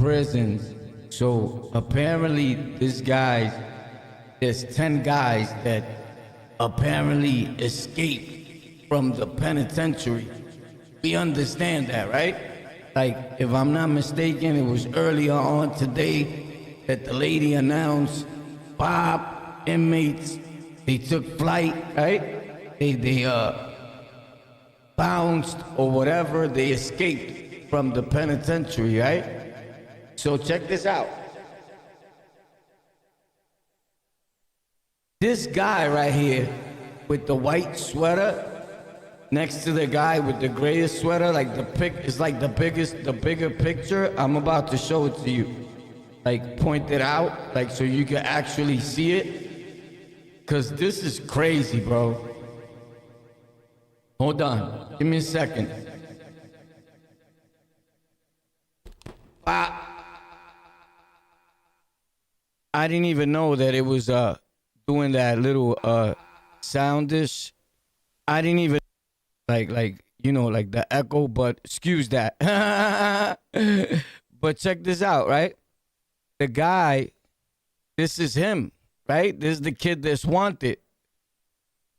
prisons. So apparently there's 10 guys that apparently escaped from the penitentiary. We understand that, right? Like, if I'm not mistaken, it was earlier on today that the lady announced 5 inmates, they took flight, right? They bounced or whatever, they escaped from the penitentiary, right? So check this out. This guy right here with the white sweater next to the guy with the grayish sweater, like it's like the bigger picture. I'm about to show it to you. Like, point it out, like, so you can actually see it. Cause this is crazy, bro. Hold on, give me a second. I didn't even know that it was doing that little soundish. I didn't even like like the echo, but excuse that. But check this out, right? The guy, this is him, right? This is the kid that's wanted.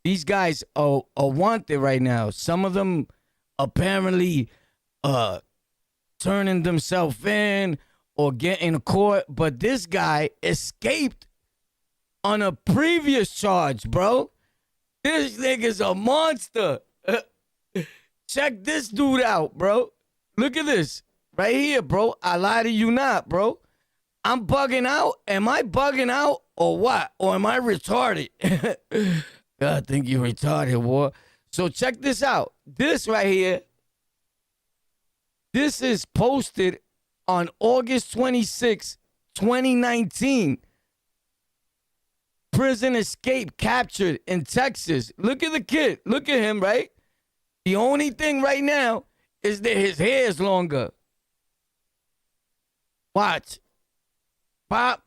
These guys are wanted right now. Some of them apparently turning themselves in or getting caught, but this guy escaped on a previous charge, bro. This nigga's a monster. Check this dude out, bro. Look at this right here, bro. I lie to you not, bro. I'm bugging out. Am I bugging out or what? Or am I retarded? I think you're retarded, boy. So check this out. This right here, this is posted on August 26, 2019. Prison escape captured in Texas. Look at the kid. Look at him, right? The only thing right now is that his hair is longer. Watch. Pop.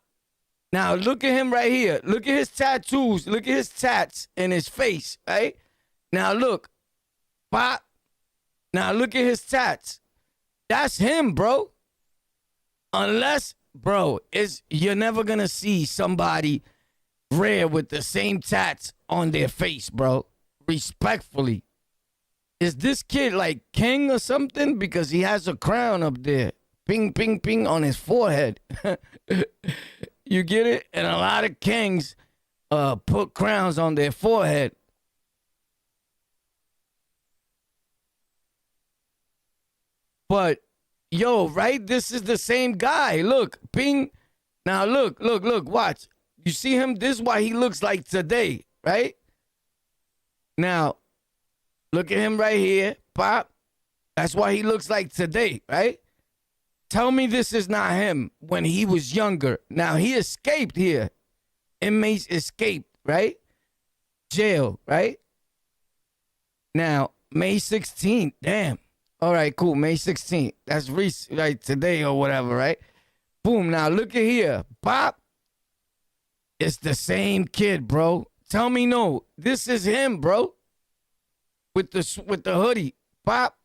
Now look at him right here. Look at his tattoos. Look at his tats in his face, right? Now look. Pop. Now look at his tats. That's him, bro. Unless, bro, you're never going to see somebody rare with the same tats on their face, bro. Respectfully. Is this kid like king or something? Because he has a crown up there. Ping, ping, ping on his forehead. You get it? And a lot of kings put crowns on their forehead. But, yo, right? This is the same guy. Look, ping. Now, look, watch. You see him? This is why he looks like today, right? Now, look at him right here, Pop. That's why he looks like today, right? Tell me this is not him when he was younger. Now, he escaped here. Inmates escaped, right? Jail, right? Now, May 16th, damn. All right, cool, May 16th. That's right today or whatever, right? Boom, now look at here. Pop. It's the same kid, bro. Tell me no. This is him, bro. With the hoodie. Pop.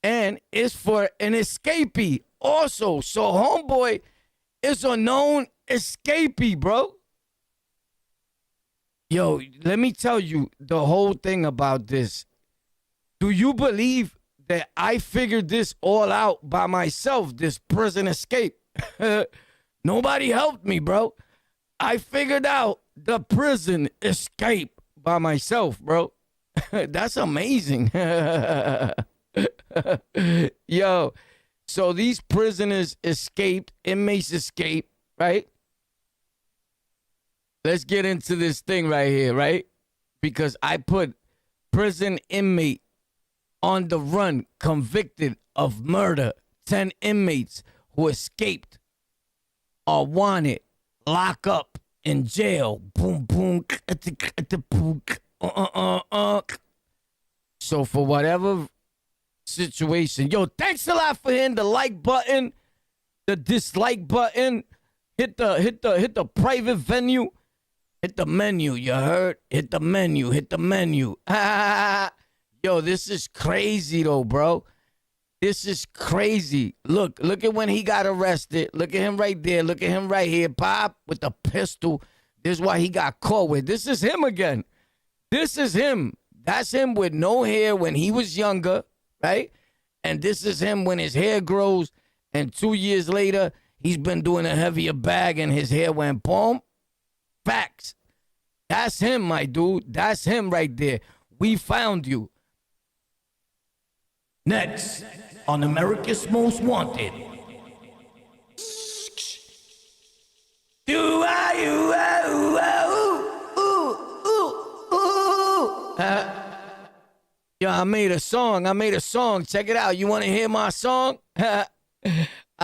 And it's for an escapee also. So homeboy is a known escapee, bro. Yo, let me tell you the whole thing about this. Do you believe that I figured this all out by myself, this prison escape? Nobody helped me, bro. I figured out the prison escape by myself, bro. That's amazing. Yo, so these prisoners escaped, inmates escaped, right? Let's get into this thing right here, right? Because I put prison inmate on the run, convicted of murder. 10 inmates who escaped are wanted. Lock up in jail. Boom, boom. So for whatever situation, yo, thanks a lot for hitting the like button, the dislike button, hit the private venue, hit the menu. You heard? Hit the menu. Hit the menu. Yo, this is crazy though, bro. This is crazy. Look at when he got arrested. Look at him right there. Look at him right here. Pop with the pistol. This is why he got caught with. This is him again. This is him. That's him with no hair when he was younger, right? And this is him when his hair grows. And 2 years later, he's been doing a heavier bag and his hair went boom. Facts. That's him, my dude. That's him right there. We found you. Next on America's Most Wanted. Yo, I made a song. Check it out. You want to hear my song? I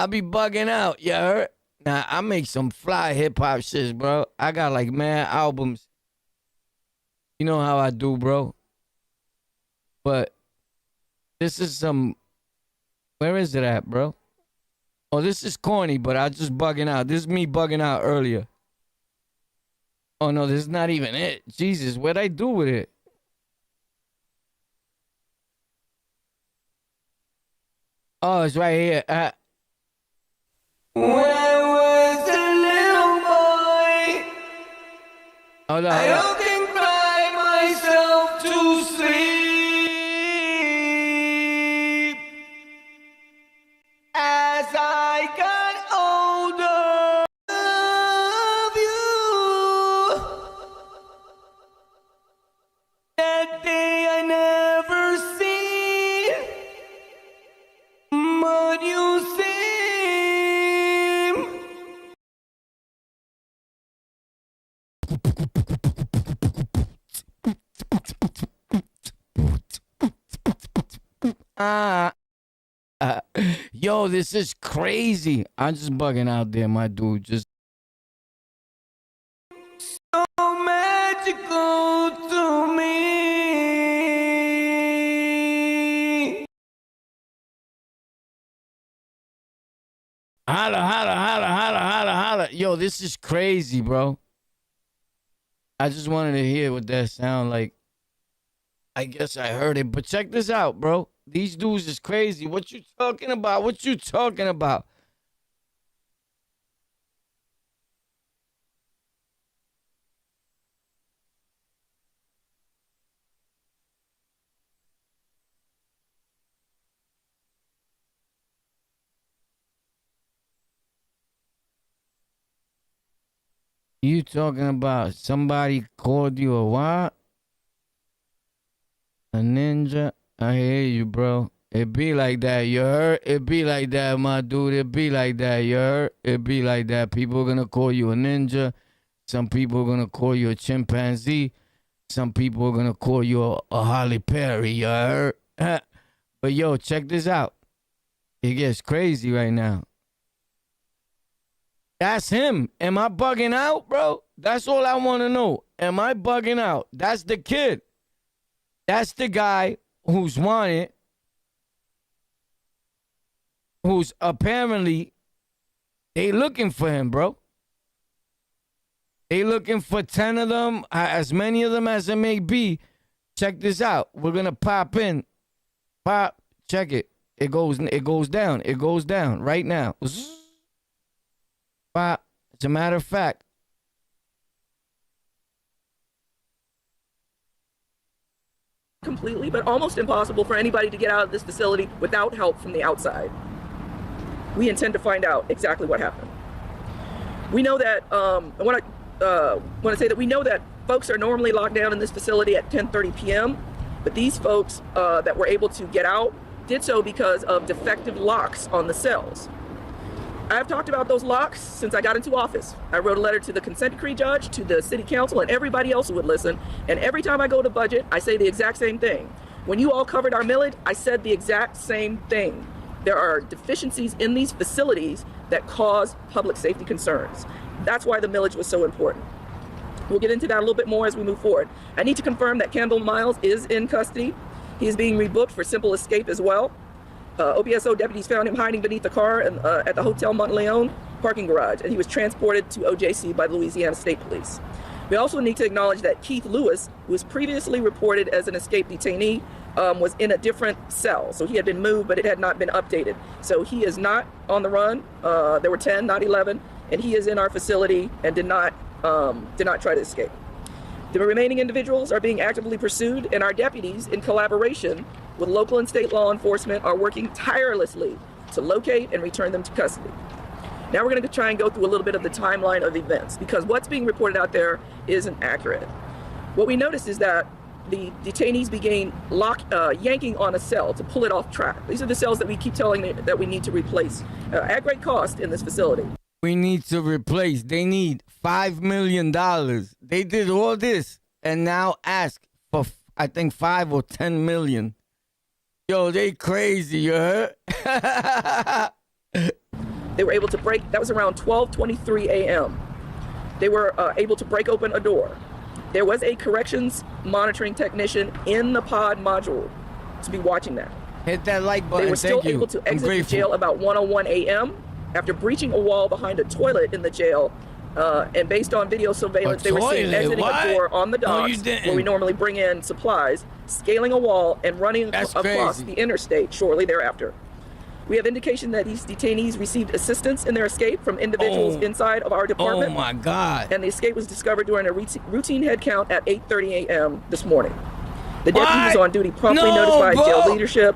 be bugging out, you heard? Nah, I make some fly hip-hop shit, bro. I got like mad albums. You know how I do, bro. But this is some... Where is it at, bro? Oh, this is corny, but I just bugging out. This is me bugging out earlier. Oh, no, this is not even it. Jesus, what'd I do with it? Oh, it's right here. When I was a little boy, I often cried myself to sleep. As I got older, of you, that day I never seen, but you seem. Yo, this is crazy. I'm just bugging out there, my dude. Just so magical to me. Holla, holla, holla, holla, holla, holla. Yo, this is crazy, bro. I just wanted to hear what that sound like. I guess I heard it, but check this out, bro. These dudes is crazy. What you talking about? What you talking about? You talking about somebody called you a what? A ninja? I hear you, bro. It be like that, you heard? It be like that, my dude. It be like that, you heard? It be like that. People are gonna call you a ninja. Some people are gonna call you a chimpanzee. Some people are gonna call you a Holly Perry, you heard? But yo, check this out. It gets crazy right now. That's him. Am I bugging out, bro? That's all I want to know. Am I bugging out? That's the kid. That's the guy who's wanted, who's apparently, they looking for him, bro. They looking for 10 of them, as many of them as it may be. Check this out. We're going to pop in. Pop. Check it. It goes down. It goes down right now. Pop. As a matter of fact, completely, but almost impossible for anybody to get out of this facility without help from the outside. We intend to find out exactly what happened. We know that, I want to say that we know that folks are normally locked down in this facility at 10:30 p.m., but these folks that were able to get out did so because of defective locks on the cells. I've talked about those locks since I got into office. I wrote a letter to the consent decree judge, to the city council, and everybody else who would listen. And every time I go to budget, I say the exact same thing. When you all covered our millage, I said the exact same thing. There are deficiencies in these facilities that cause public safety concerns. That's why the millage was so important. We'll get into that a little bit more as we move forward. I need to confirm that Campbell Miles is in custody. He is being rebooked for simple escape as well. OPSO deputies found him hiding beneath a car at the Hotel Monteleone parking garage, and he was transported to OJC by the Louisiana State Police. We also need to acknowledge that Keith Lewis, who was previously reported as an escaped detainee, was in a different cell. So he had been moved, but it had not been updated. So he is not on the run. There were 10, not 11, and he is in our facility and did not try to escape. The remaining individuals are being actively pursued, and our deputies, in collaboration with local and state law enforcement, are working tirelessly to locate and return them to custody. Now we're going to try and go through a little bit of the timeline of events, because what's being reported out there isn't accurate. What we noticed is that the detainees began yanking on a cell to pull it off track. These are the cells that we keep telling them that we need to replace at great cost in this facility. We need to replace. They need $5 million. They did all this and now ask for, I think, 5 or 10 million. Yo, they crazy, you heard? They were able to break, that was around 12:23 a.m. They were able to break open a door. There was a corrections monitoring technician in the pod module to be watching that. Hit that like button. They were still able to exit the jail about 1:01 a.m. after breaching a wall behind a toilet in the jail. And based on video surveillance, they were seen exiting a door on the docks where we normally bring in supplies, scaling a wall, and running across the interstate shortly thereafter. We have indication that these detainees received assistance in their escape from individuals inside of our department. Oh my God. And the escape was discovered during a routine head count at 8:30 a.m. this morning. The deputy who was on duty promptly notified jail leadership,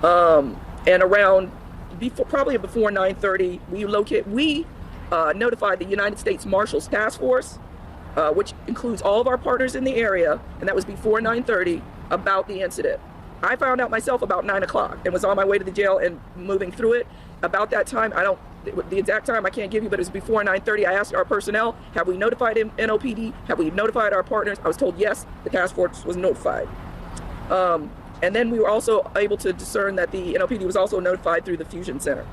and around probably before 9:30, we notified the United States Marshals Task Force, which includes all of our partners in the area, and that was before 9:30, about the incident. I found out myself about 9 o'clock and was on my way to the jail and moving through it. About that time, the exact time I can't give you, but it was before 9:30. I asked our personnel, have we notified NOPD? Have we notified our partners? I was told yes, the task force was notified. And then we were also able to discern that the NOPD was also notified through the Fusion Center.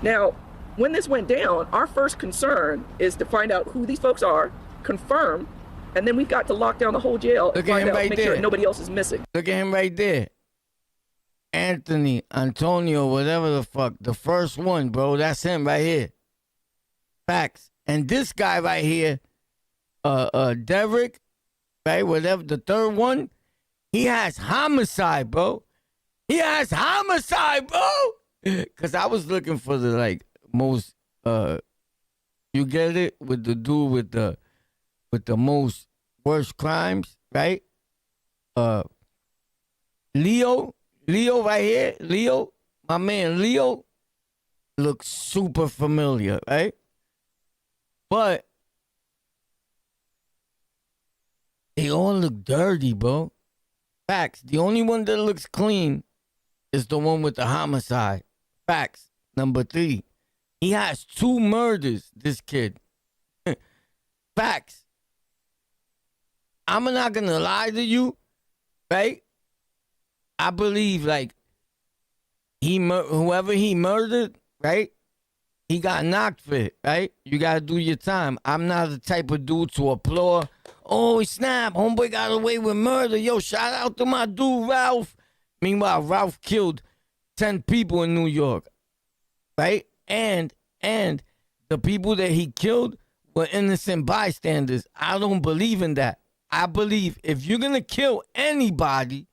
Now, when this went down, our first concern is to find out who these folks are, confirm, and then we've got to lock down the whole jail and find out, make sure nobody else is missing. Look at him right there. Antonio, whatever the fuck, the first one, bro. That's him right here. Facts. And this guy right here, Derek, right, whatever, the third one, he has homicide, bro. He has homicide, bro. Because I was looking for the, like, most, you get it? With the dude with the most worst crimes, right? Leo right here, Leo, my man Leo, looks super familiar, right? But they all look dirty, bro. Facts. The only one that looks clean is the one with the homicide. Facts. Number 3. He has 2 murders, this kid. Facts. I'm not gonna lie to you, right? I believe, like, whoever he murdered, right? He got knocked for it, right? You gotta do your time. I'm not the type of dude to applaud. Oh, snap, homeboy got away with murder. Yo, shout out to my dude, Ralph. Meanwhile, Ralph killed 10 people in New York, right? And the people that he killed were innocent bystanders. I don't believe in that. I believe if you're gonna kill anybody,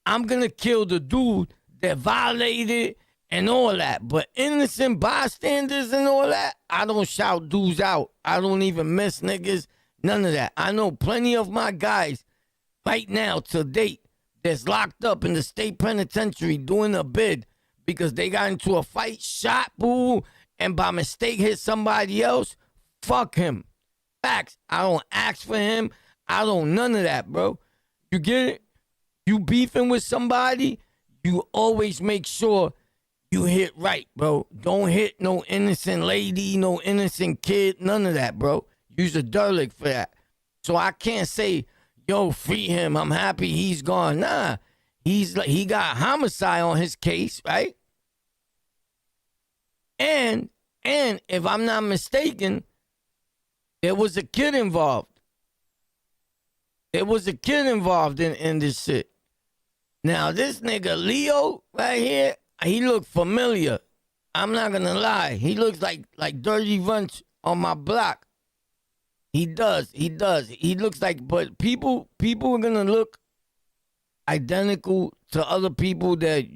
I'm gonna kill the dude that violated and all that. But innocent bystanders and all that, I don't shout dudes out. I don't even miss niggas. None of that. I know plenty of my guys right now to date that's locked up in the state penitentiary doing a bid because they got into a fight, shot, boo, and by mistake hit somebody else. Fuck him. Facts. I don't ask for him. I don't none of that, bro. You get it? You beefing with somebody, you always make sure you hit right, bro. Don't hit no innocent lady, no innocent kid, none of that, bro. You's a derelict for that. So I can't say, yo, free him. I'm happy he's gone. Nah, he got homicide on his case, right? And if I'm not mistaken, there was a kid involved. There was a kid involved in this shit. Now, this nigga Leo right here, he look familiar. I'm not gonna lie. He looks like Dirty Runch on my block. He does. He looks like, but people are gonna look identical to other people that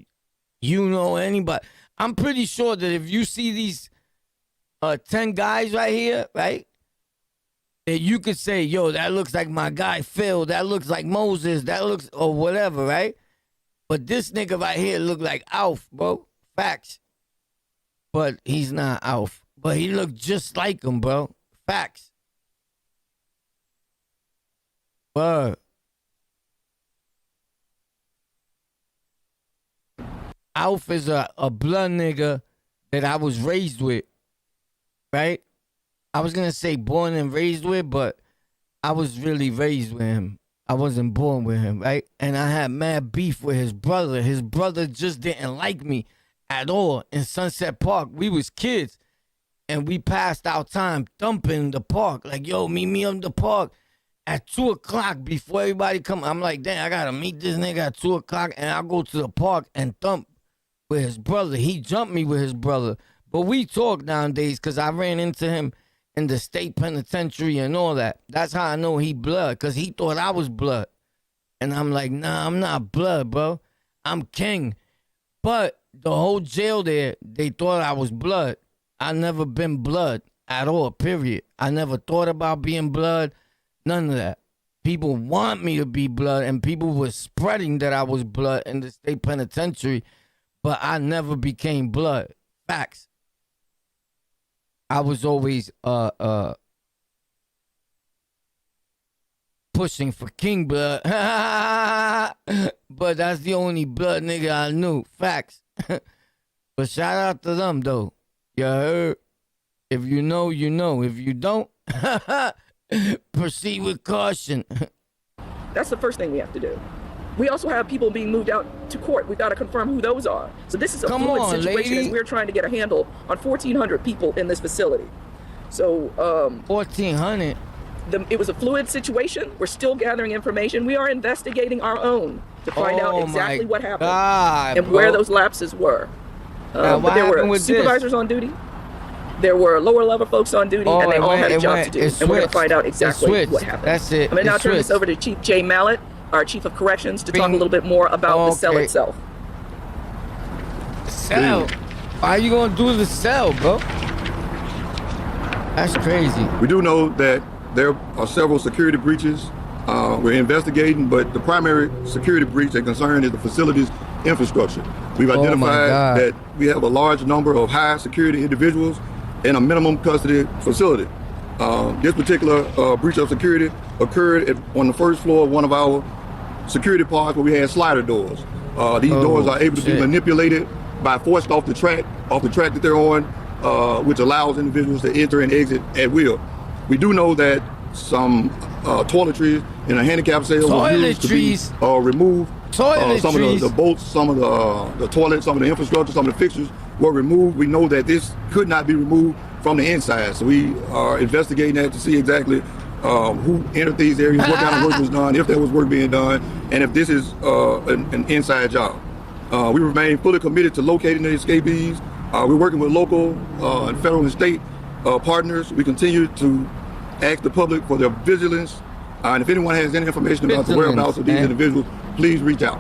you know, anybody. I'm pretty sure that if you see these 10 guys right here, right, that you could say, yo, that looks like my guy Phil, that looks like Moses, that looks, or whatever, right? But this nigga right here look like Alf, bro. Facts. But he's not Alf. But he looked just like him, bro. Facts. Word. Alf is a blood nigga that I was raised with, right? I was gonna say born and raised with, but I was really raised with him. I wasn't born with him, right? And I had mad beef with his brother. His brother just didn't like me at all in Sunset Park. We was kids, and we passed our time thumping the park. Like, yo, meet me on the park at 2 o'clock before everybody come. I'm like, damn, I gotta meet this nigga at 2 o'clock, and I'll go to the park and thump with his brother. He jumped me with his brother. But we talk nowadays because I ran into him in the state penitentiary and all that. That's how I know he blood, because he thought I was blood. And I'm like, nah, I'm not blood, bro. I'm king. But the whole jail there, they thought I was blood. I never been blood at all, period. I never thought about being blood, none of that. People want me to be blood, and people were spreading that I was blood in the state penitentiary, but I never became blood. Facts. I was always pushing for king blood. But that's the only blood nigga I knew. Facts. But shout out to them, though. You heard? If you know, you know. If you don't, proceed with caution. That's the first thing we have to do. We also have people being moved out to court. We've got to confirm who those are. So this is a fluid situation as we're trying to get a handle on 1,400 people in this facility. So 1,400. It was a fluid situation. We're still gathering information. We are investigating our own to find out exactly what happened and where those lapses were. But there were supervisors on duty. There were lower level folks on duty, and they all had a job to do. And we're going to find out exactly what happened. That's it. I'm going to now turn this over to Chief Jay Mallett, our Chief of Corrections, to talk a little bit more about the cell itself. Cell? Why are you going to do the cell, bro? That's crazy. We do know that there are several security breaches. We're investigating, but the primary security breach that concern is the facility's infrastructure. We've identified that we have a large number of high security individuals in a minimum custody facility. This particular breach of security occurred on the first floor of one of our security pods where we had slider doors. These doors are able to be manipulated by forced off the track that they're on, which allows individuals to enter and exit at will. We do know that some toiletries in a handicap cell were used to be removed. Some of the bolts, some of the toilets, some of the infrastructure, some of the fixtures were removed. We know that this could not be removed from the inside. So we are investigating that to see exactly who entered these areas, what kind of work was done, if there was work being done, and if this is an inside job. We remain fully committed to locating the escapees. We're working with local and federal and state partners. We continue to ask the public for their vigilance. And if anyone has any information about the whereabouts of these individuals, please reach out.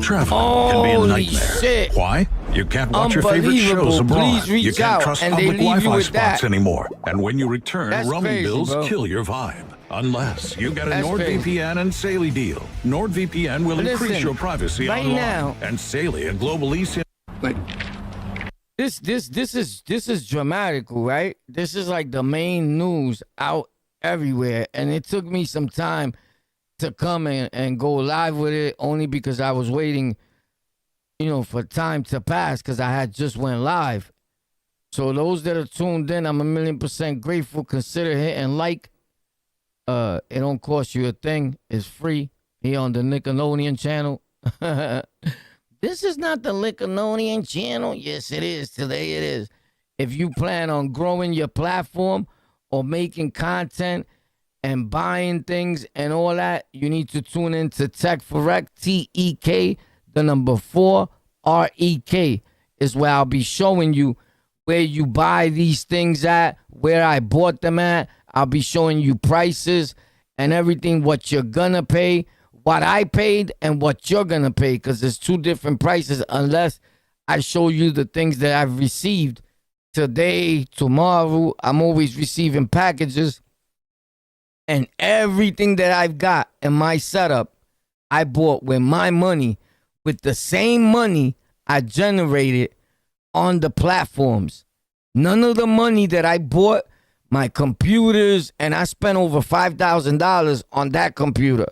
Traveling can be a nightmare. Shit. Why? You can't watch your favorite shows abroad. You can't trust public Wi-Fi spots anymore. And when you return, roaming bills kill your vibe. Unless you get a NordVPN and Saley deal. NordVPN will increase your privacy online. Now, and Saley, a global eSIM. Thank you. This is dramatical, right? This is like the main news out everywhere, and it took me some time to come and go live with it, only because I was waiting, for time to pass, because I had just went live. So those that are tuned in, I'm 1,000,000% grateful. Consider hitting like. It don't cost you a thing. It's free here on the Nickelodeon channel. This is not the Nickelodeon channel. Yes, it is. Today it is. If you plan on growing your platform or making content and buying things and all that, you need to tune in to Tech for Rec, TEK, the number 4, REK, is where I'll be showing you where you buy these things at, where I bought them at. I'll be showing you prices and everything, what you're gonna pay, what I paid and what you're going to pay, because there's two different prices unless I show you the things that I've received today, tomorrow. I'm always receiving packages, and everything that I've got in my setup, I bought with my money, with the same money I generated on the platforms. None of the money that I bought, my computers, and I spent over $5,000 on that computer,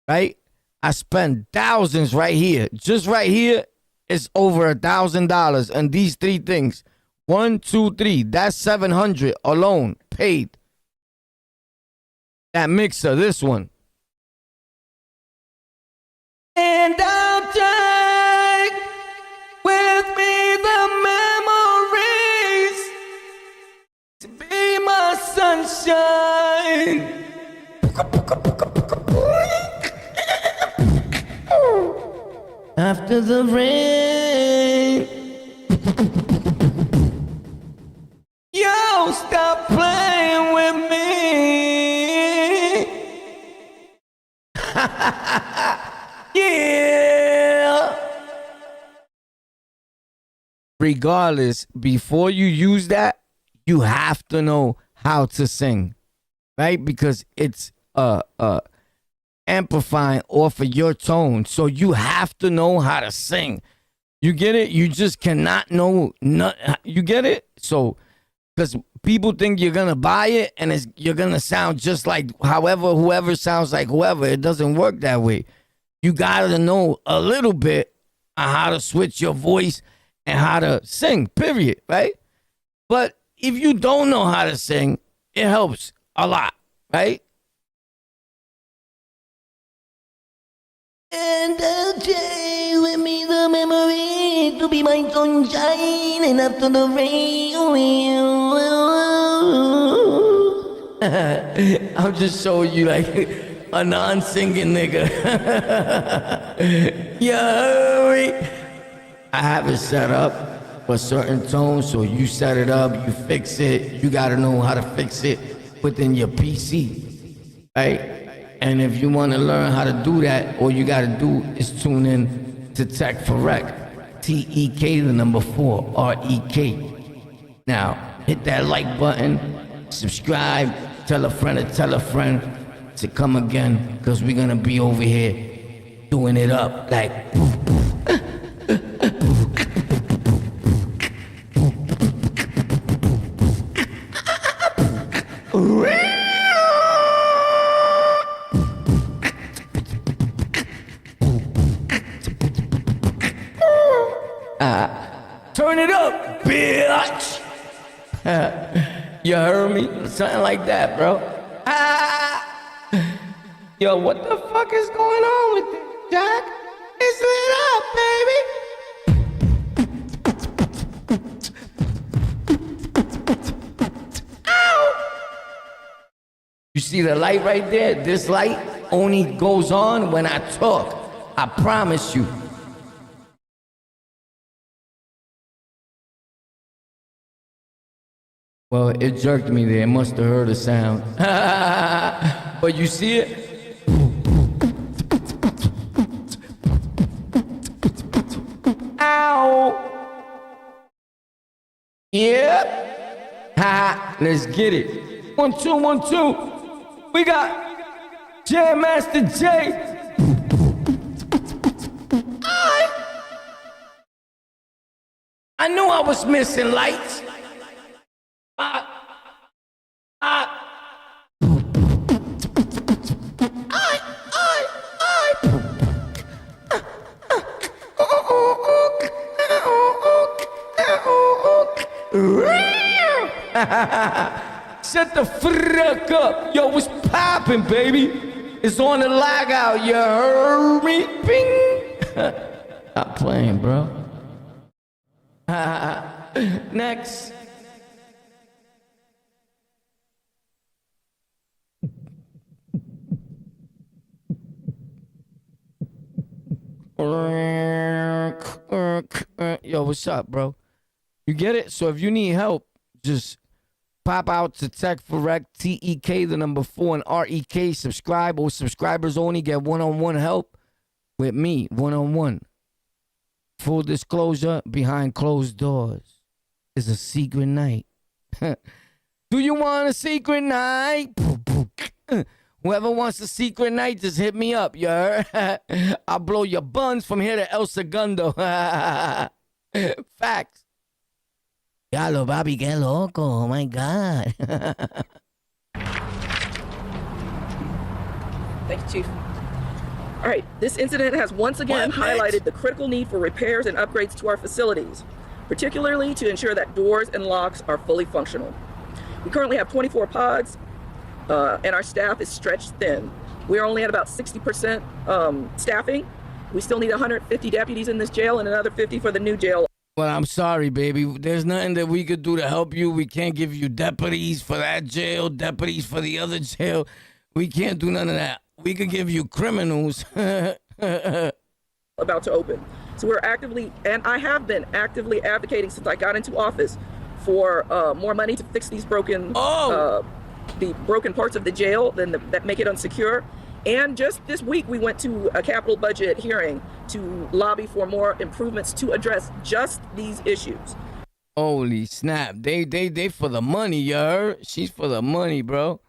right? I spent thousands right here. Just right here, it's over $1,000. And these three things, 1, 2, 3, that's 700 alone paid. That mixer, this one. And I'll take with me the memories to be my sunshine. After the rain, yo, stop playing with me. Yeah. Regardless, before you use that, you have to know how to sing, right? Because it's amplifying off of your tone. So you have to know how to sing. You get it? You just cannot know. You get it? So, because people think you're going to buy it and you're going to sound just like whoever sounds like whoever. It doesn't work that way. You got to know a little bit on how to switch your voice and how to sing, period, right? But if you don't know how to sing, it helps a lot, right? And I'll take with me the memory to be my sunshine, and after the rain, I'm just showing you like a non-singing nigga. Yeah, I have it set up for certain tones, so you set it up, you fix it. You gotta know how to fix it within your PC, right? And if you want to learn how to do that, all you got to do is tune in to Tech for Rec. TEK, the number 4, REK. Now, hit that like button, subscribe, tell a friend to come again, because we're going to be over here doing it up like... Turn it up, bitch. You heard me? Something like that, bro. Yo, what the fuck is going on with this, Jack? It's lit up, baby. Ow! You see the light right there? This light only goes on when I talk. I promise you. Well, it jerked me there. It must have heard a sound. But you see it? Ow! Yep. Ha! Let's get it. 1, 2, 1, 2. We got Jam Master J. I knew I was missing lights. Shut the fuck up. Yo, what's poppin', baby? It's on the lockout, you heard me? Bing. Stop playing, bro. Next. Yo, what's up, bro? You get it? So if you need help, just Pop out to Tech for Rec, TEK, the number 4, and REK. Subscribe, or subscribers only get one-on-one help with me, one-on-one. Full disclosure, behind closed doors is a secret night. Do you want a secret night? Whoever wants a secret night, just hit me up, you heard? I'll blow your buns from here to El Segundo. Facts. Yalo, Bobby, que loco. Oh, my God. Thank you, Chief. All right, this incident has once again highlighted the critical need for repairs and upgrades to our facilities, particularly to ensure that doors and locks are fully functional. We currently have 24 pods, and our staff is stretched thin. We're only at about 60% staffing. We still need 150 deputies in this jail and another 50 for the new jail. Well, I'm sorry, baby. There's nothing that we could do to help you. We can't give you deputies for that jail, deputies for the other jail. We can't do none of that. We could give you criminals. About to open. So we're actively, and I have been actively advocating since I got into office for more money to fix these broken, the broken parts of the jail that make it unsecure. And just this week, we went to a capital budget hearing to lobby for more improvements to address just these issues. Holy snap. They for the money, you heard? She's for the money, bro.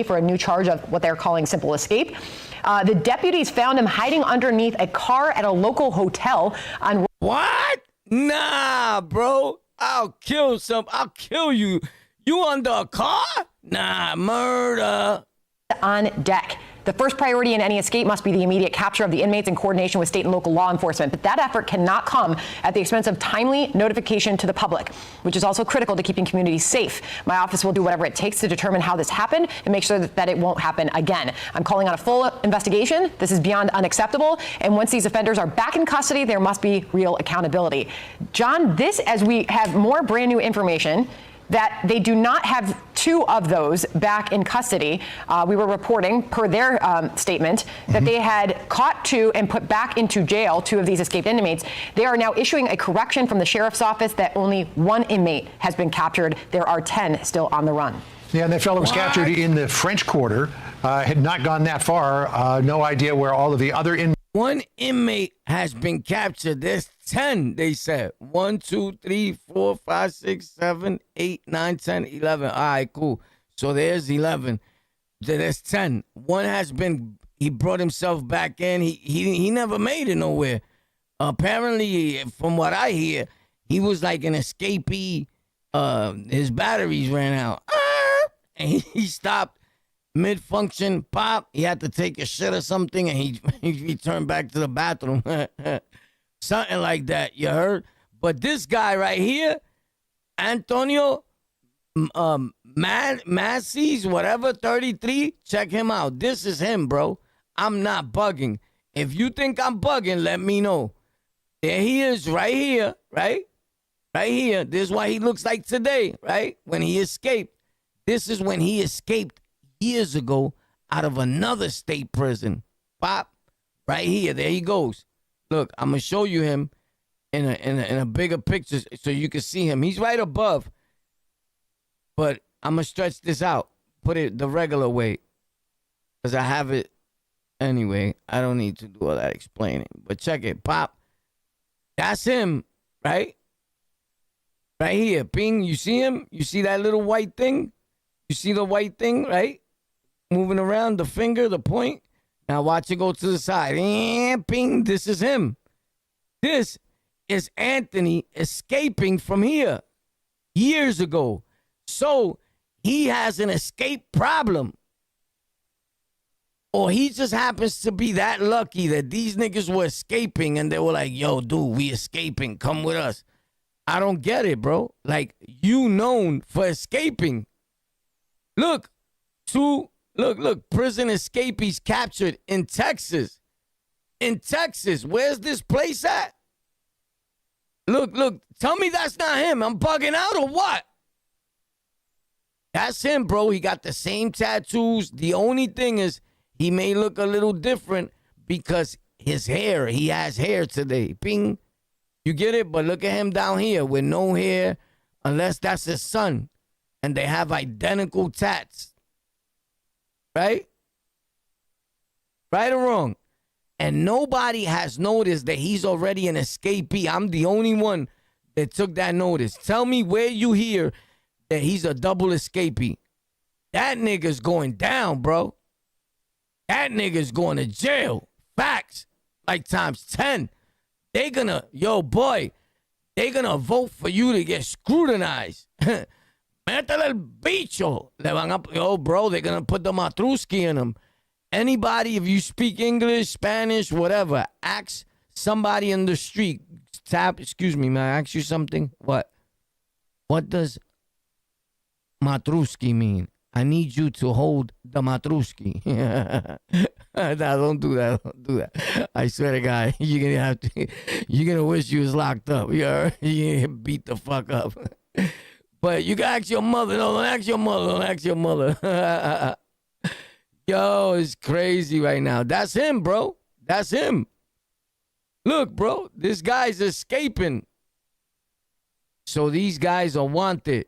For a new charge of what they're calling simple escape. The deputies found him hiding underneath a car at a local hotel on... What? Nah, bro. I'll kill you. You under a car? Nah, murder. On deck. The first priority in any escape must be the immediate capture of the inmates in coordination with state and local law enforcement. But that effort cannot come at the expense of timely notification to the public, which is also critical to keeping communities safe. My office will do whatever it takes to determine how this happened and make sure that it won't happen again. I'm calling on a full investigation. This is beyond unacceptable. And once these offenders are back in custody, there must be real accountability. John, this, as we have more brand new information, that they do not have 2 of those back in custody. We were reporting, per their statement, that they had caught 2 and put back into jail 2 of these escaped inmates. They are now issuing a correction from the sheriff's office that only 1 inmate has been captured. There are 10 still on the run. Yeah, and that fellow was captured in the French Quarter, had not gone that far. No idea where all of the other inmates. 1 inmate has been captured. There's 10, they said. 1, 2, 3, 4, 5, 6, 7, 8, 9, 10, 11. All right, cool. So there's 11. There's 10. 1 has been, he brought himself back in. He never made it nowhere. Apparently, from what I hear, he was like an escapee. His batteries ran out. And he stopped mid-function, pop. He had to take a shit or something, and he returned back to the bathroom. Something like that, you heard? But this guy right here, Antonio Massey's, whatever, 33, check him out. This is him, bro. I'm not bugging. If you think I'm bugging, let me know. There he is right here, right? Right here. This is what he looks like today, right? When he escaped. This is when he escaped years ago out of another state prison. Pop, right here. There he goes. Look, I'm gonna show you him in a bigger picture so you can see him. He's right above, but I'm gonna stretch this out, put it the regular way, because I have it anyway. I don't need to do all that explaining. But check it, Pop. That's him, right? Right here, Ping. You see him? You see that little white thing? You see the white thing, right? Moving around, the finger, the point. Now watch it go to the side. And ping, this is him. This is Anthony escaping from here years ago. So he has an escape problem. Or he just happens to be that lucky that these niggas were escaping and they were like, yo, dude, we escaping. Come with us. I don't get it, bro. Like, you known for escaping. Look, Look, prison escapees captured in Texas. In Texas, where's this place at? Look, tell me that's not him. I'm bugging out or what? That's him, bro. He got the same tattoos. The only thing is he may look a little different because his hair, he has hair today. Ping. You get it? But look at him down here with no hair, unless that's his son. and they have identical tats. Right? Right or wrong? And nobody has noticed that he's already an escapee. I'm the only one that took that notice. Tell me where you hear that he's a double escapee. That nigga's going down, bro. That nigga's going to jail. Facts. Like times 10. They gonna, yo, boy, they gonna vote for you to get scrutinized. Métele el bicho. Le van a, yo, bro, they're gonna put the matruski in him. Anybody, if you speak English, Spanish, whatever, ask somebody in the street. Excuse me, may I ask you something? What? What does matruski mean? I need you to hold the matruski. Nah, don't do that. Don't do that. I swear to God, you're gonna wish you was locked up. You're gonna get beat the fuck up. But you can ask your mother. No, don't ask your mother. Don't ask your mother. Yo, it's crazy right now. That's him, bro. That's him. Look, bro, this guy's escaping. So these guys are wanted.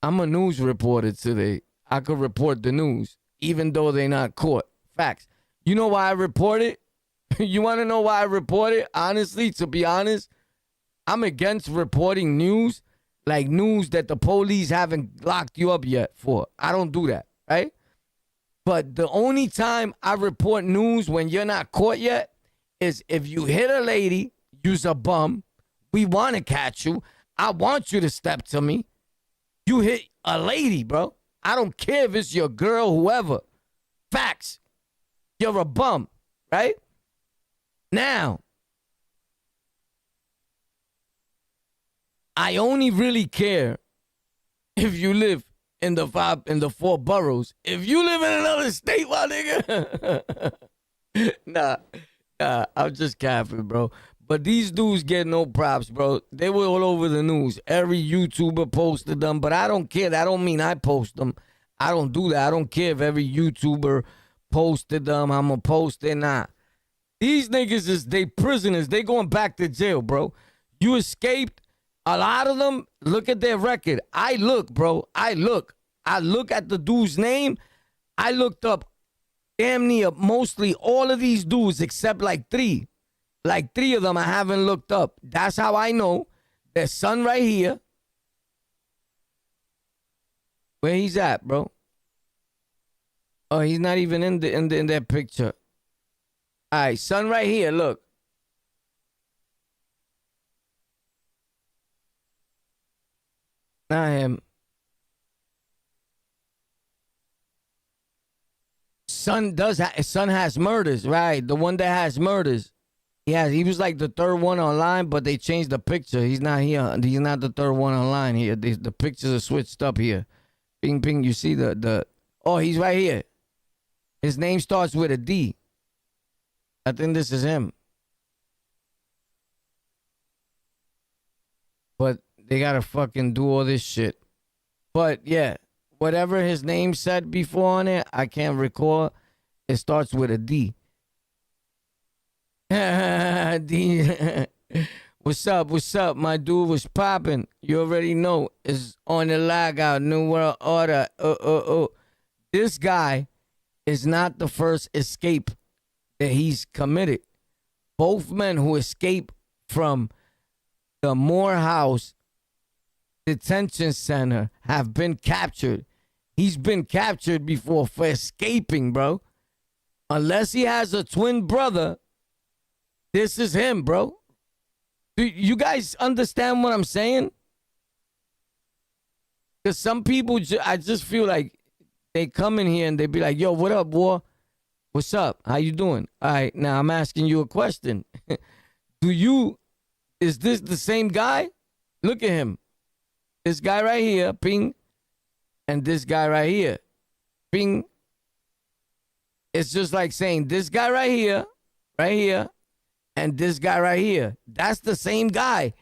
I'm a news reporter today. I could report the news, even though they're not caught. Facts. You know why I report it? You want to know why I report it? Honestly, to be honest, I'm against reporting news, like news that the police haven't locked you up yet for. I don't do that, right? But the only time I report news when you're not caught yet is if you hit a lady, you's a bum, we want to catch you, I want you to step to me. You hit a lady, bro. I don't care if it's your girl, whoever. Facts. You're a bum, right? Now, I only really care if you live in the 4 boroughs. If you live in another state, my nigga. Nah, I'm just capping, bro. But these dudes get no props, bro. They were all over the news. Every YouTuber posted them, but I don't care. That don't mean I post them. I don't do that. I don't care if every YouTuber posted them. I'm going to post it. Nah. These niggas they prisoners. They going back to jail, bro. You escaped. A lot of them, look at their record. I look, bro. I look at the dude's name. I looked up damn near mostly all of these dudes except like 3. Like 3 of them I haven't looked up. That's how I know that son right here. Where he's at, bro? Oh, he's not even in that picture. All right, son right here, look. Not him. Son has murders, right? The one that has murders. He was like the 3rd one online, but they changed the picture. He's not here. He's not the 3rd one online here. The pictures are switched up here. Ping, ping. You see the oh, he's right here. His name starts with a D. I think this is him. But they gotta fucking do all this shit. But yeah, whatever his name said before on it, I can't recall. It starts with a D. D. What's up, my dude? Was popping. You already know. It's on the lockout. New World Order. This guy is not the first escape that he's committed. Both men who escaped from the Morehouse Detention Center have been captured. He's been captured before for escaping, bro. Unless he has a twin brother, this is him, bro. Do you guys understand what I'm saying? Because some people, I just feel like they come in here and they be like, yo, what up, boy? What's up? How you doing? All right, now I'm asking you a question. Is this the same guy? Look at him. This guy right here, ping, and this guy right here, ping. It's just like saying this guy right here, and this guy right here. That's the same guy.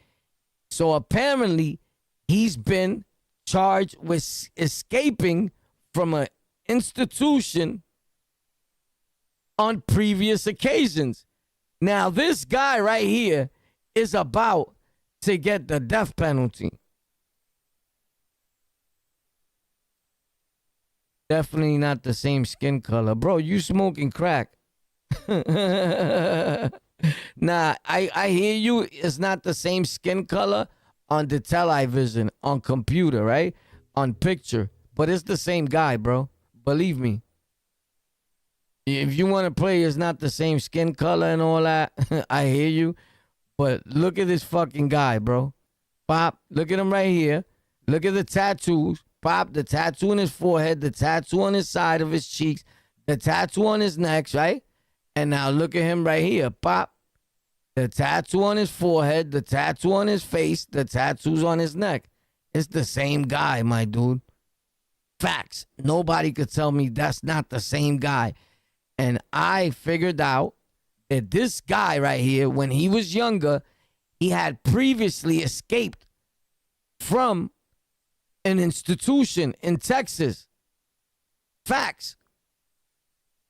So apparently, he's been charged with escaping from an institution on previous occasions. Now, this guy right here is about to get the death penalty. Definitely not the same skin color. Bro, you smoking crack. Nah, I hear you. It's not the same skin color on the television, on computer, right? On picture. But it's the same guy, bro. Believe me. If you want to play, it's not the same skin color and all that. I hear you. But look at this fucking guy, bro. Pop, look at him right here. Look at the tattoos. Pop, the tattoo on his forehead, the tattoo on his side of his cheeks, the tattoo on his neck, right? And now look at him right here. Pop, the tattoo on his forehead, the tattoo on his face, the tattoos on his neck. It's the same guy, my dude. Facts. Nobody could tell me that's not the same guy. And I figured out that this guy right here, when he was younger, he had previously escaped from an institution in Texas. Facts.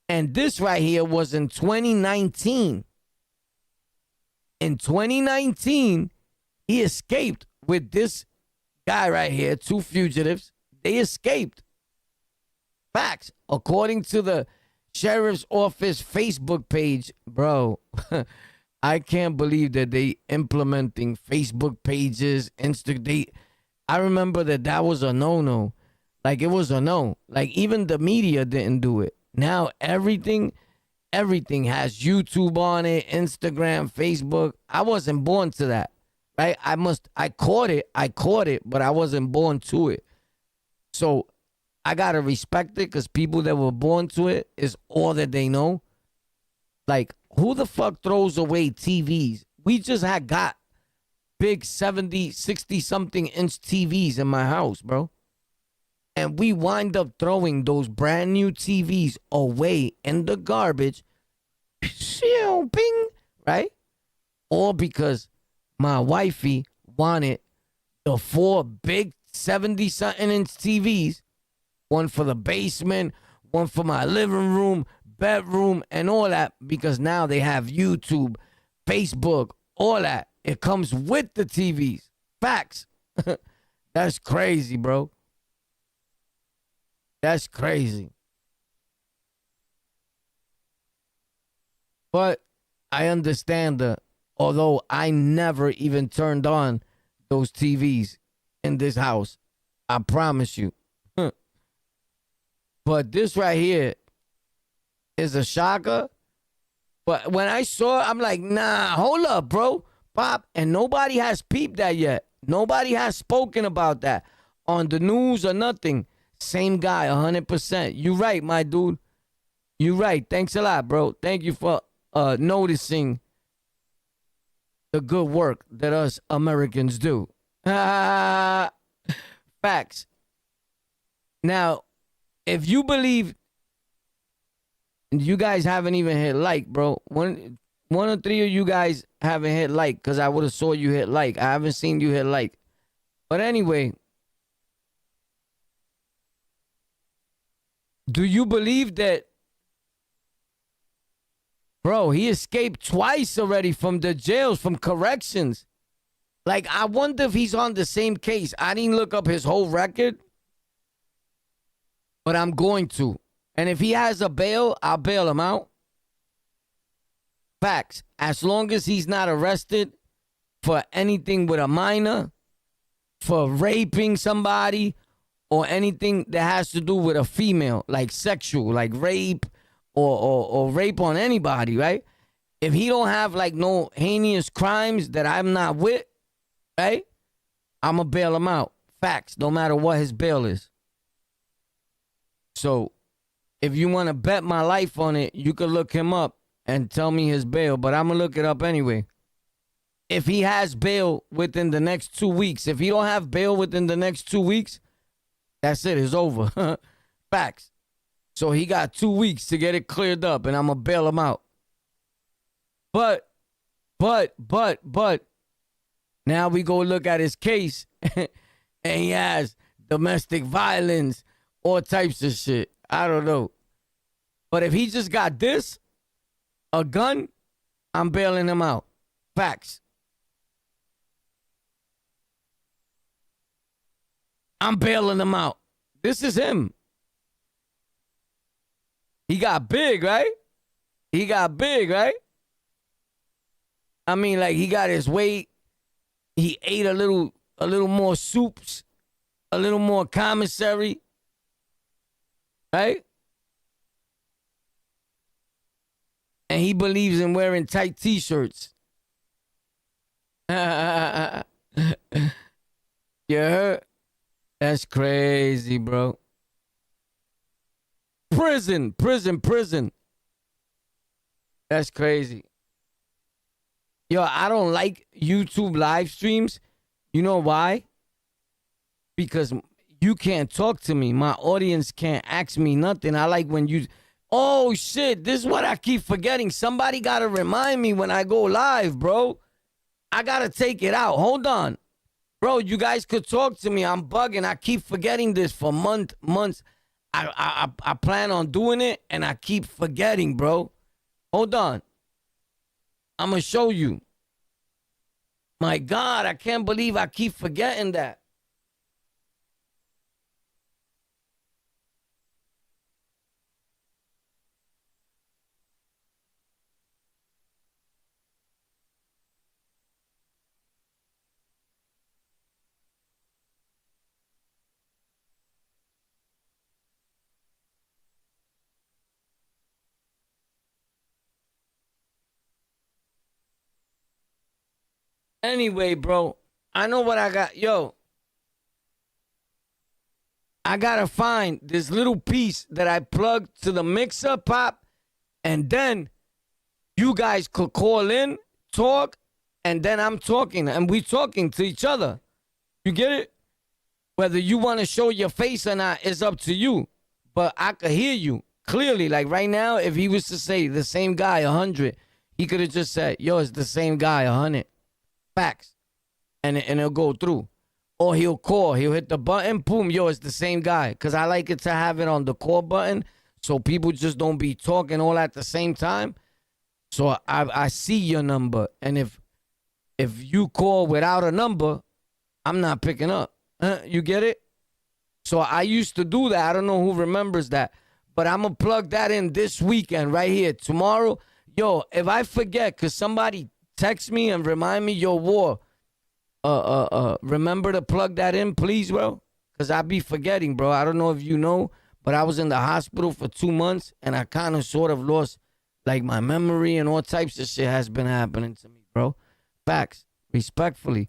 And this right here was in 2019. In 2019, he escaped with this guy right here, two fugitives. They escaped. Facts. According to the sheriff's office Facebook page, bro, I can't believe that they implementing Facebook pages, I remember that was a no-no. Like, it was a no. Like, even the media didn't do it. Now everything has YouTube on it, Instagram, Facebook. I wasn't born to that, right? I caught it, but I wasn't born to it. So I gotta respect it, because people that were born to it is all that they know. Like, who the fuck throws away TVs? We just got big 70, 60-something inch TVs in my house, bro. And we wind up throwing those brand new TVs away in the garbage. Bing, right? All because my wifey wanted the 4 big 70-something inch TVs. One for the basement, one for my living room, bedroom, and all that. Because now they have YouTube, Facebook, all that. It comes with the TVs. Facts. That's crazy, bro. That's crazy. But I understand although I never even turned on those TVs in this house. I promise you. But this right here is a shocker. But when I saw it, I'm like, nah, hold up, bro. Pop. And nobody has peeped that yet. Nobody has spoken about that on the news or nothing. Same guy, 100%. You right, my dude. You right. Thanks a lot, bro. Thank you for noticing the good work that us Americans do. Facts. Now, if you believe, you guys haven't even hit like, bro. One or 3 of you guys haven't hit like, because I would have saw you hit like. I haven't seen you hit like. But anyway, do you believe that, bro, he escaped twice already from the jails, from corrections? Like, I wonder if he's on the same case. I didn't look up his whole record, but I'm going to. And if he has a bail, I'll bail him out. Facts. As long as he's not arrested for anything with a minor, for raping somebody, or anything that has to do with a female, like sexual, like rape or rape on anybody, right? If he don't have like no heinous crimes that I'm not with, right? I'm going to bail him out. Facts, no matter what his bail is. So if you want to bet my life on it, you could look him up and tell me his bail, but I'm going to look it up anyway. If he has bail within the next 2 weeks, if he don't have bail within the next 2 weeks, that's it, it's over. Facts. So he got 2 weeks to get it cleared up, and I'm going to bail him out. But, now we go look at his case, and he has domestic violence, all types of shit. I don't know. But if he just got this, a gun, I'm bailing him out. Facts. I'm bailing him out. This is him. He got big, right? He got big, right? I mean, like, he got his weight. He ate a little more soups, a little more commissary, right? And he believes in wearing tight T-shirts. You heard? That's crazy, bro. Prison. That's crazy. Yo, I don't like YouTube live streams. You know why? Because you can't talk to me. My audience can't ask me nothing. I like when you... Oh, shit. This is what I keep forgetting. Somebody got to remind me when I go live, bro. I got to take it out. Hold on. Bro, you guys could talk to me. I'm bugging. I keep forgetting this for months. I plan on doing it, and I keep forgetting, bro. Hold on. I'm going to show you. My God, I can't believe I keep forgetting that. Anyway, bro, I know what I got. Yo, I gotta find this little piece that I plugged to the mixer, Pop, and then you guys could call in, talk, and then I'm talking, and we talking to each other. You get it? Whether you want to show your face or not is up to you, but I could hear you clearly. Like right now, if he was to say the same guy 100, he could have just said, yo, it's the same guy 100. Facts. And it'll go through. Or he'll call. He'll hit the button. Boom. Yo, it's the same guy. Because I like it to have it on the call button so people just don't be talking all at the same time. So I see your number. And if you call without a number, I'm not picking up. You get it? So I used to do that. I don't know who remembers that. But I'm going to plug that in this weekend right here. Tomorrow. Yo, if I forget, because somebody text me and remind me, yo, War, remember to plug that in, please, bro? Because I be forgetting, bro. I don't know if you know, but I was in the hospital for 2 months, and I kind of sort of lost, like, my memory and all types of shit has been happening to me, bro. Facts, respectfully.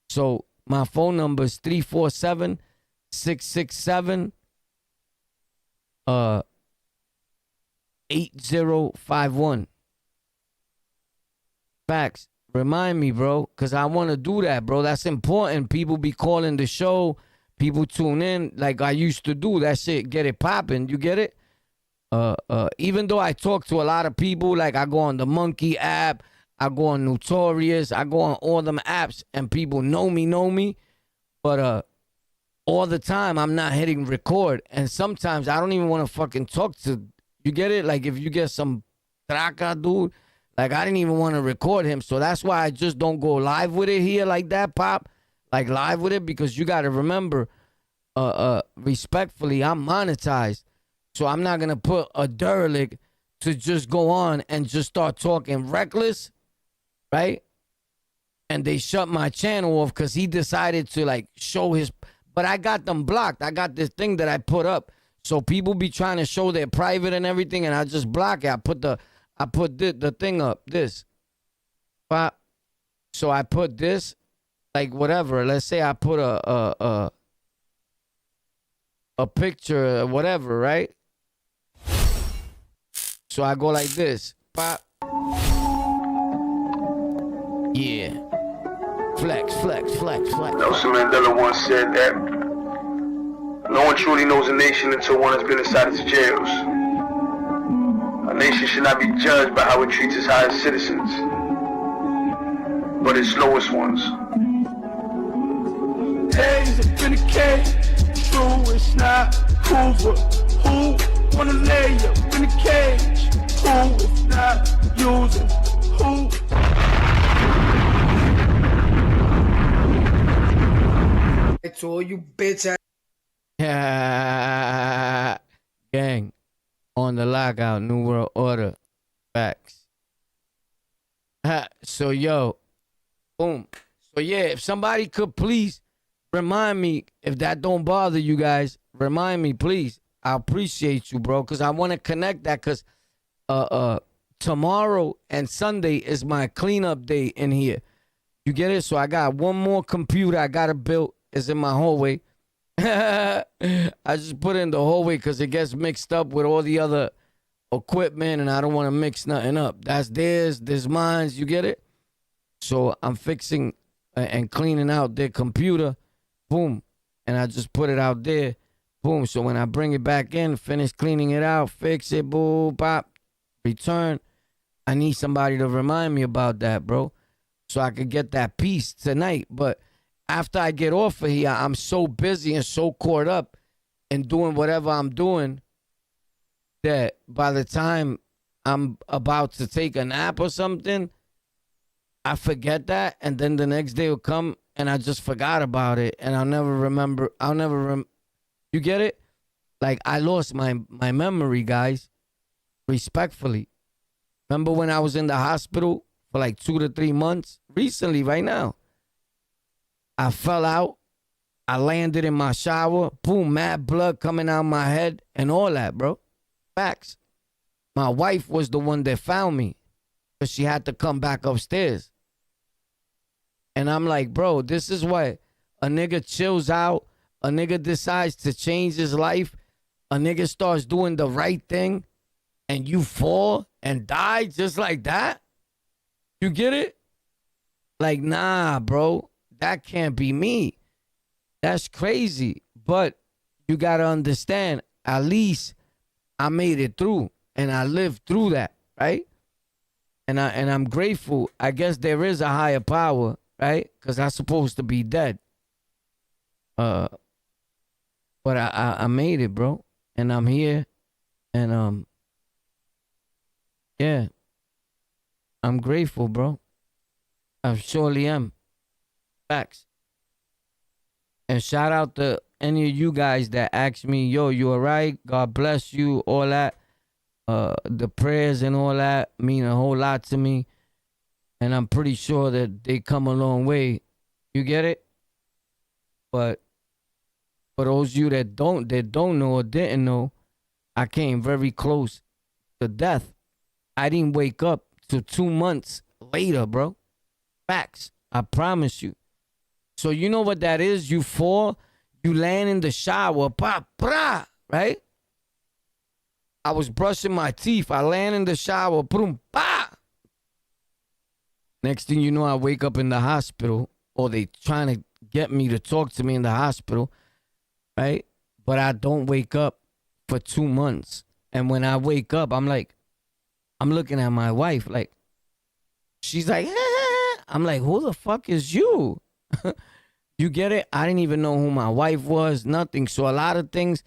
So my phone number is 347-667-8051. Facts. Remind me, bro, because I want to do that, bro. That's important. People be calling the show. People tune in like I used to do. That shit, get it popping. You get it? Even though I talk to a lot of people, like I go on the Monkey app, I go on Notorious, I go on all them apps, and people know me. But all the time, I'm not hitting record. And sometimes I don't even want to fucking talk to, you get it? Like if you get some traca dude, like, I didn't even want to record him. So that's why I just don't go live with it here like that, Pop. Like, live with it. Because you got to remember, respectfully, I'm monetized. So I'm not going to put a derelict to just go on and just start talking reckless, right? And they shut my channel off because he decided to, like, show his... But I got them blocked. I got this thing that I put up. So people be trying to show their private and everything, and I just block it. I put the thing up, this. So I put this, like whatever. Let's say I put a picture, whatever, right? So I go like this. Pop. Yeah. Flex. Nelson Mandela once said that no one truly knows a nation until one has been inside its jails. A nation should not be judged by how it treats its highest citizens, but its lowest ones. Days up in the cage, true, it's not Hoover. Who wanna lay up in the cage? Who is not using? Who? It's all you bitch ass. Gang. On the lockout, New World Order. Facts. So, yo, boom. So, yeah, if somebody could please remind me, if that don't bother you guys, remind me, please. I appreciate you, bro, because I want to connect that, because tomorrow and Sunday is my cleanup day in here. You get it? So I got one more computer I got to build. It's in my hallway. I just put it in the hallway because it gets mixed up with all the other equipment, and I don't want to mix nothing up. That's theirs, this mine. You get it? So I'm fixing and cleaning out their computer. Boom. And I just put it out there. Boom. So when I bring it back in, finish cleaning it out, fix it, boom, pop, return. I need somebody to remind me about that, bro, so I could get that piece tonight. But after I get off of here, I'm so busy and so caught up in doing whatever I'm doing that by the time I'm about to take a nap or something, I forget that. And then the next day will come and I just forgot about it. And I'll never remember. You get it? Like, I lost my memory, guys, respectfully. Remember when I was in the hospital for like 2 to 3 months? Recently, right now. I fell out. I landed in my shower. Boom, mad blood coming out my head and all that, bro. Facts. My wife was the one that found me because she had to come back upstairs. And I'm like, bro, this is what a nigga chills out. A nigga decides to change his life. A nigga starts doing the right thing and you fall and die just like that? You get it? Like, nah, bro. That can't be me. That's crazy. But you got to understand, at least I made it through and I lived through that, right? And I'm grateful. I guess there is a higher power, right? Because I'm supposed to be dead. But I made it, bro. And I'm here. And yeah. I'm grateful, bro. I surely am. Facts. And shout out to any of you guys that asked me, yo, you all right? God bless you, all that. The prayers and all that mean a whole lot to me. And I'm pretty sure that they come a long way. You get it? But for those of you that don't know or didn't know, I came very close to death. I didn't wake up till 2 months later, bro. Facts. I promise you. So you know what that is? You fall, you land in the shower, pop, brah, right? I was brushing my teeth. I land in the shower, boom, bah. Next thing you know, I wake up in the hospital, or they trying to get me to talk to me in the hospital, right? But I don't wake up for 2 months. And when I wake up, I'm like, I'm looking at my wife, like, she's like, I'm like, who the fuck is you? You get it? I didn't even know who my wife was, nothing. So a lot of things,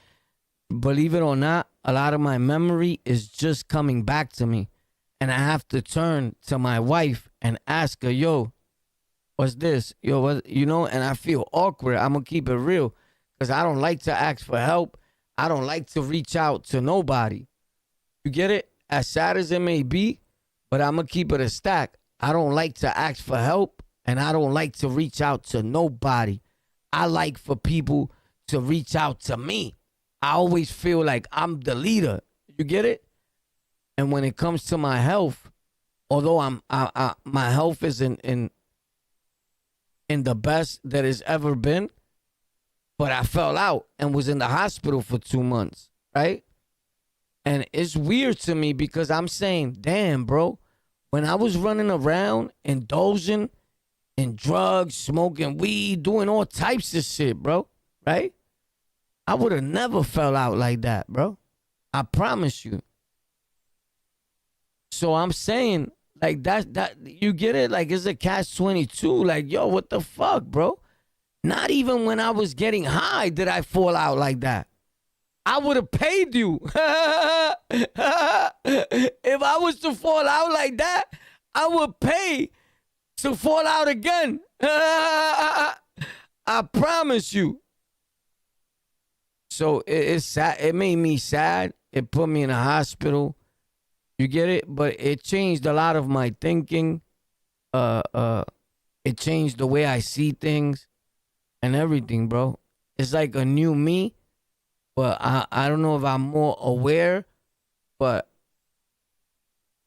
believe it or not, a lot of my memory is just coming back to me. And I have to turn to my wife and ask her, yo, what's this? Yo, what, you know, and I feel awkward. I'm going to keep it real because I don't like to ask for help. I don't like to reach out to nobody. You get it? As sad as it may be, but I'm going to keep it a stack. I don't like to ask for help, and I don't like to reach out to nobody. I like for people to reach out to me. I always feel like I'm the leader. You get it? And when it comes to my health, although my health is in the best that it's ever been, but I fell out and was in the hospital for 2 months, right? And it's weird to me because I'm saying, damn, bro, when I was running around indulging in drugs, smoking weed, doing all types of shit, bro, right? I would have never fell out like that, bro. I promise you. So I'm saying, like, that you get it? Like, it's a catch-22. Like, yo, what the fuck, bro? Not even when I was getting high did I fall out like that. I would have paid you. If I was to fall out like that, I would pay to fall out again. I promise you. So it's sad. It made me sad It put me in a hospital. You get it? But it changed a lot of my thinking. It changed the way I see things and everything, bro. It's like a new me, but I don't know if I'm more aware, but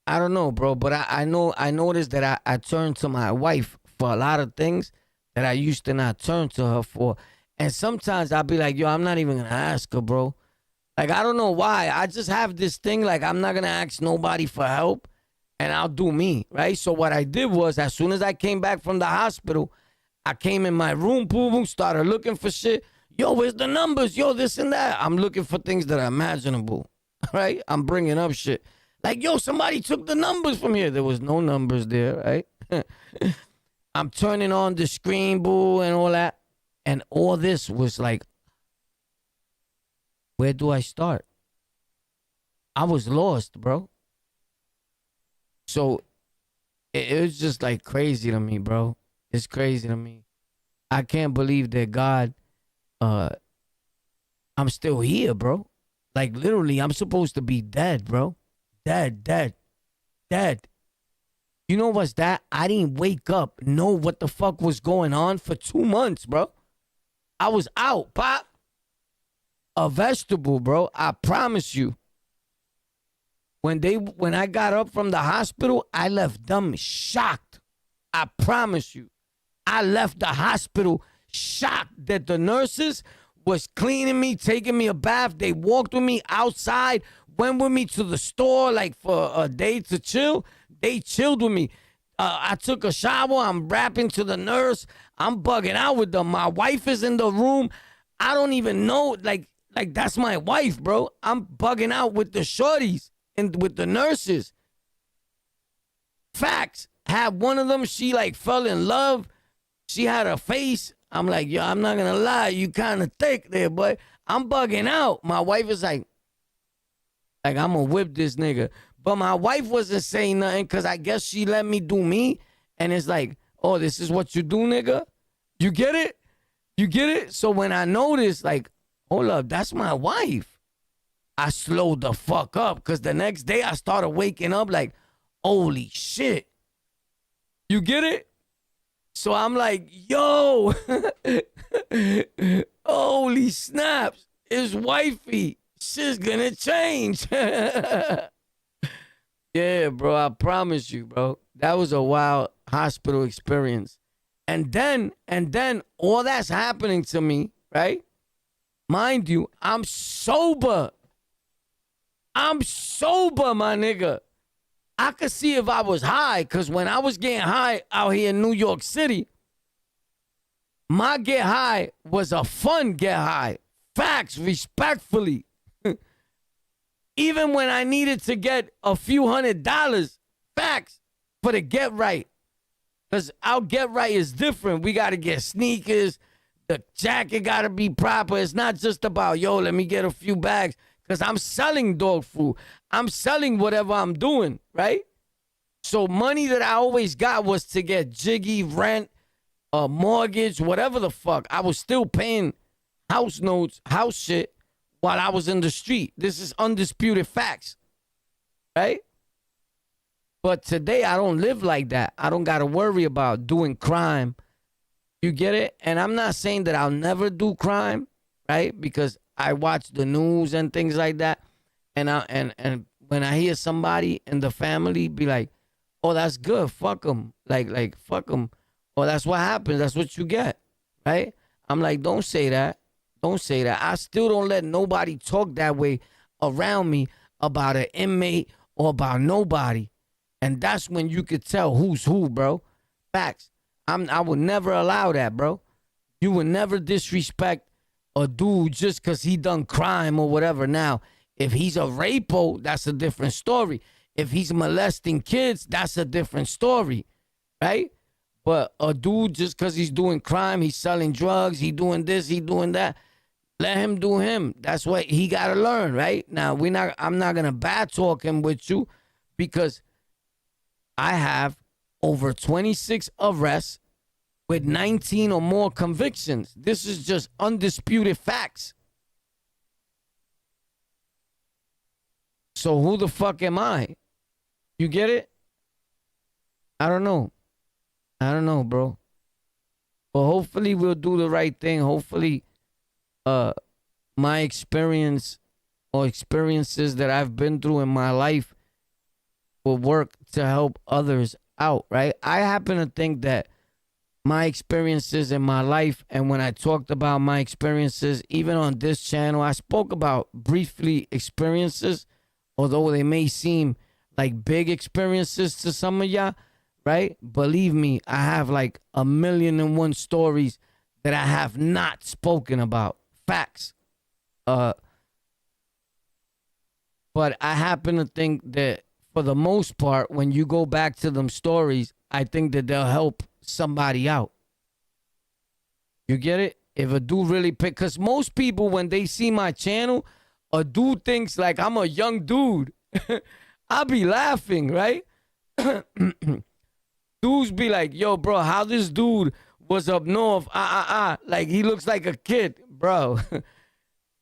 I don't know, bro. But I noticed that I turned to my wife for a lot of things that I used to not turn to her for. And sometimes I'll be like, yo, I'm not even going to ask her, bro. Like, I don't know why. I just have this thing, like, I'm not going to ask nobody for help, and I'll do me, right? So what I did was, as soon as I came back from the hospital, I came in my room, boom, boom, started looking for shit. Yo, where's the numbers? Yo, this and that. I'm looking for things that are imaginable, right? I'm bringing up shit. Like, yo, somebody took the numbers from here. There was no numbers there, right? I'm turning on the screen, boo, and all that. And all this was like, where do I start? I was lost, bro. So it was just like crazy to me, bro. It's crazy to me. I can't believe that God, I'm still here, bro. Like, literally, I'm supposed to be dead, bro. Dead. You know what's that? I didn't wake up, know what the fuck was going on for 2 months, bro. I was out, pop. A vegetable, bro. I promise you. When I got up from the hospital, I left them shocked. I promise you. I left the hospital shocked that the nurses was cleaning me, taking me a bath. They walked with me outside, went with me to the store like for a day to chill. They chilled with me. I took a shower. I'm rapping to the nurse. I'm bugging out with them. My wife is in the room. I don't even know. Like that's my wife, bro. I'm bugging out with the shorties and with the nurses. Facts. Had one of them, she like fell in love. She had a face. I'm like, yo, I'm not gonna lie. You kind of thick there, but I'm bugging out. My wife is like, I'm gonna whip this nigga. But my wife wasn't saying nothing because I guess she let me do me. And it's like, oh, this is what you do, nigga? You get it? You get it? So when I noticed, like, hold up, that's my wife. I slowed the fuck up because the next day I started waking up like, holy shit. You get it? So I'm like, yo, holy snaps. It's wifey. Shit's gonna change. Yeah, bro, I promise you, bro. That was a wild hospital experience. And then all that's happening to me, right? Mind you, I'm sober. I'm sober, my nigga. I could see if I was high, because when I was getting high out here in New York City, my get high was a fun get high. Facts, respectfully. Even when I needed to get a few $100, facts, for the get right. Because our get right is different. We got to get sneakers. The jacket got to be proper. It's not just about, yo, let me get a few bags. Because I'm selling dog food. I'm selling whatever I'm doing, right? So money that I always got was to get jiggy, rent, mortgage, whatever the fuck. I was still paying house notes, house shit, while I was in the street. This is undisputed facts, right? But today I don't live like that. I don't got to worry about doing crime. You get it? And I'm not saying that I'll never do crime, right? Because I watch the news and things like that. And when I hear somebody in the family be like, oh, that's good, fuck them. Like fuck them. Oh, that's what happens. That's what you get, right? I'm like, don't say that. Don't say that. I still don't let nobody talk that way around me about an inmate or about nobody. And that's when you could tell who's who, bro. Facts. I would never allow that, bro. You would never disrespect a dude just because he done crime or whatever. Now, if he's a rapo, that's a different story. If he's molesting kids, that's a different story, right? But a dude, just because he's doing crime, he's selling drugs, he doing this, he doing that, let him do him. That's what he got to learn, right? Now, I'm not going to bad talk him with you because I have over 26 arrests with 19 or more convictions. This is just undisputed facts. So who the fuck am I? You get it? I don't know. I don't know, bro. But hopefully we'll do the right thing. Hopefully my experience or experiences that I've been through in my life will work to help others out, right? I happen to think that my experiences in my life, and when I talked about my experiences, even on this channel, I spoke about briefly experiences, although they may seem like big experiences to some of y'all, right? Believe me, I have like 1,000,001 stories that I have not spoken about. Facts. But I happen to think that for the most part, when you go back to them stories, I think that they'll help somebody out. You get it? If a dude really pick, because most people, when they see my channel, a dude thinks like I'm a young dude. I'll be laughing, right? Dudes be like, yo, bro, how this dude was up north, like he looks like a kid. Bro,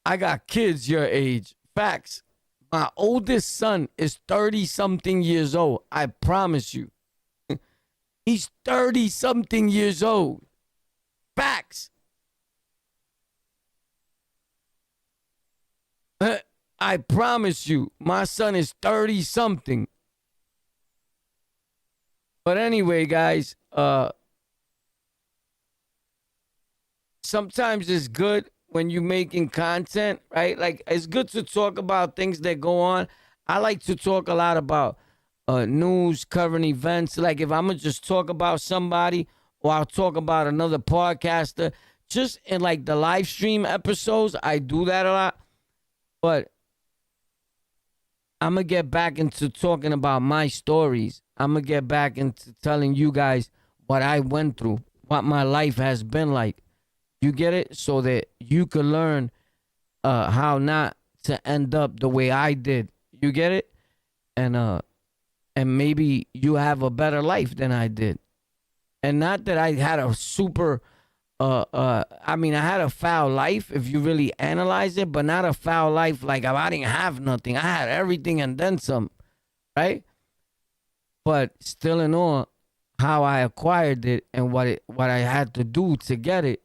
I got kids your age. Facts. My oldest son is 30-something years old. I promise you. He's 30-something years old. Facts. I promise you, my son is 30-something. But anyway, guys, sometimes it's good when you're making content, right? Like, it's good to talk about things that go on. I like to talk a lot about news, current events. Like, if I'm going to just talk about somebody or I'll talk about another podcaster, just in, like, the live stream episodes, I do that a lot. But I'm going to get back into talking about my stories. I'm going to get back into telling you guys what I went through, what my life has been like. You get it? So that you can learn how not to end up the way I did. You get it? And maybe you have a better life than I did. And not that I had a super, I mean, I had a foul life if you really analyze it, but not a foul life like I didn't have nothing. I had everything and then some, right? But still in all, how I acquired it and what I had to do to get it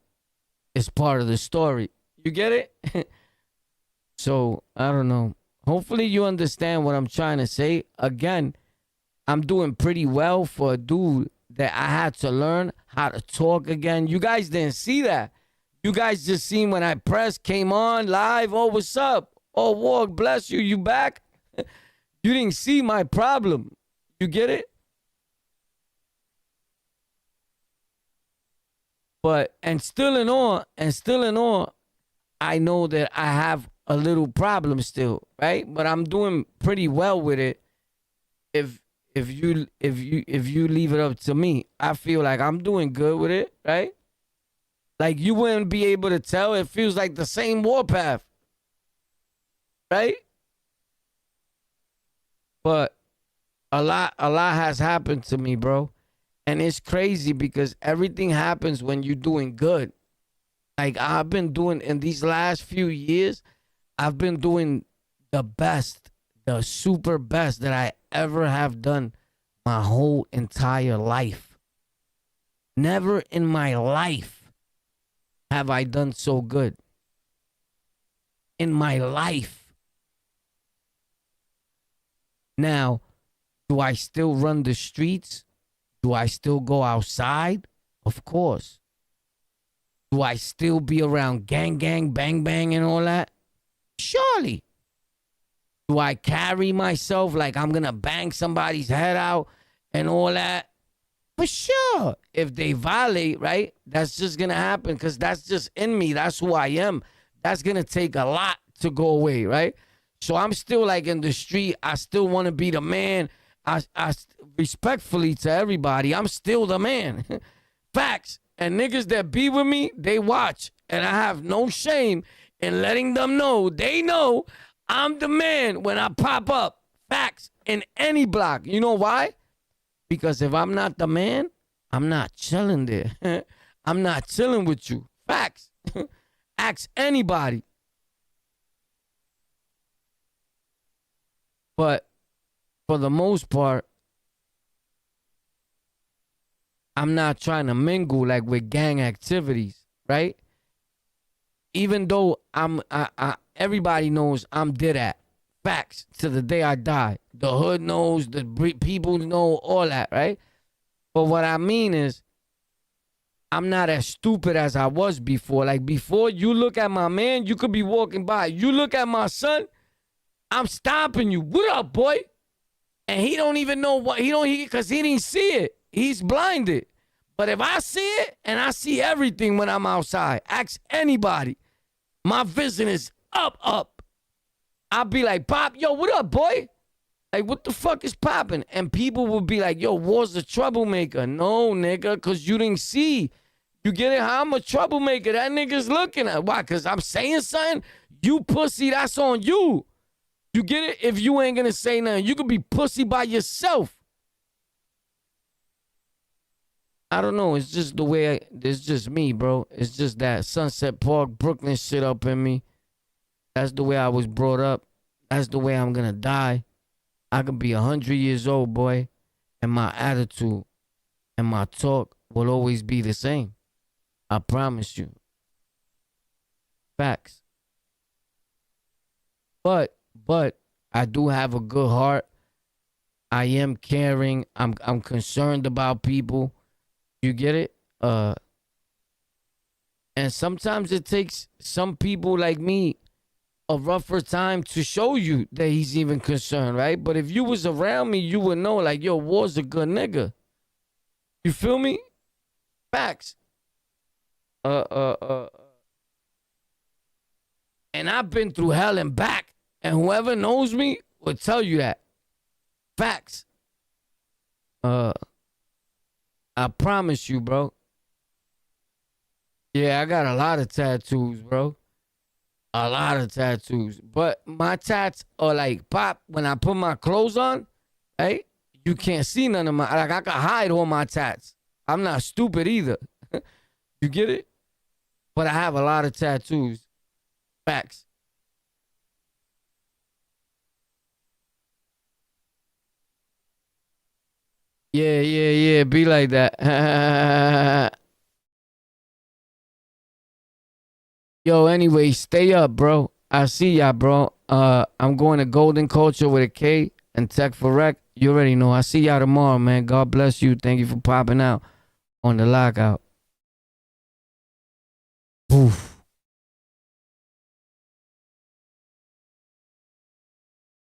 is part of the story. You get it? So, I don't know. Hopefully you understand what I'm trying to say. Again, I'm doing pretty well for a dude that I had to learn how to talk again. You guys didn't see that. You guys just seen when I pressed, came on live. Oh, what's up? Oh, walk, bless you. You back? You didn't see my problem. You get it? But, and still in all, I know that I have a little problem still, right? But I'm doing pretty well with it. If you leave it up to me, I feel like I'm doing good with it, right? Like you wouldn't be able to tell. It feels like the same warpath, right? But a lot has happened to me, bro. And it's crazy because everything happens when you're doing good. Like I've been doing in these last few years, I've been doing the best, the super best that I ever have done my whole entire life. Never in my life have I done so good. In my life. Now, do I still run the streets? Do I still go outside? Of course. Do I still be around gang, bang, bang, and all that? Surely. Do I carry myself like I'm going to bang somebody's head out and all that? For sure. If they violate, right, that's just going to happen because that's just in me. That's who I am. That's going to take a lot to go away, right? So I'm still like in the street. I still want to be the man. I respectfully to everybody, I'm still the man. Facts. And niggas that be with me, they watch. And I have no shame in letting them know. They know I'm the man when I pop up. Facts. In any block. You know why? Because if I'm not the man, I'm not chilling there. I'm not chilling with you. Facts. Ask anybody. But for the most part, I'm not trying to mingle like with gang activities, right? Even though everybody knows I'm dead at. Facts to the day I die. The hood knows, the people know, all that, right? But what I mean is, I'm not as stupid as I was before. Like before, you look at my man, you could be walking by. You look at my son, I'm stopping you. What up, boy? And he don't even know what, because he didn't see it. He's blinded. But if I see it, and I see everything when I'm outside, ask anybody, my vision is up. I'll be like, Pop, yo, what up, boy? Like, what the fuck is popping? And people will be like, yo, War's a troublemaker. No, nigga, because you didn't see. You get it? How I'm a troublemaker. That nigga's looking at. Why? Because I'm saying something? You pussy, that's on you. You get it? If you ain't going to say nothing, you could be pussy by yourself. I don't know. It's just the way it's just me, bro. It's just that Sunset Park, Brooklyn shit up in me. That's the way I was brought up. That's the way I'm going to die. I could be 100 years old, boy, and my attitude and my talk will always be the same. I promise you. Facts. But I do have a good heart. I am caring. I'm concerned about people. You get it? And sometimes it takes some people like me a rougher time to show you that he's even concerned, right? But if you was around me, you would know, like, yo, War's a good nigga. You feel me? Facts. And I've been through hell and back, and whoever knows me will tell you that. Facts. I promise you, bro. Yeah, I got a lot of tattoos, bro. A lot of tattoos. But my tats are like, Pop, when I put my clothes on, right? You can't see none of my, like, I can hide all my tats. I'm not stupid either. You get it? But I have a lot of tattoos. Facts. Yeah. Be like that. Yo, anyway, stay up, bro. I see y'all, bro. I'm going to Golden Culture with a K and Tech for Rec. You already know. I see y'all tomorrow, man. God bless you. Thank you for popping out on the lockout. Oof.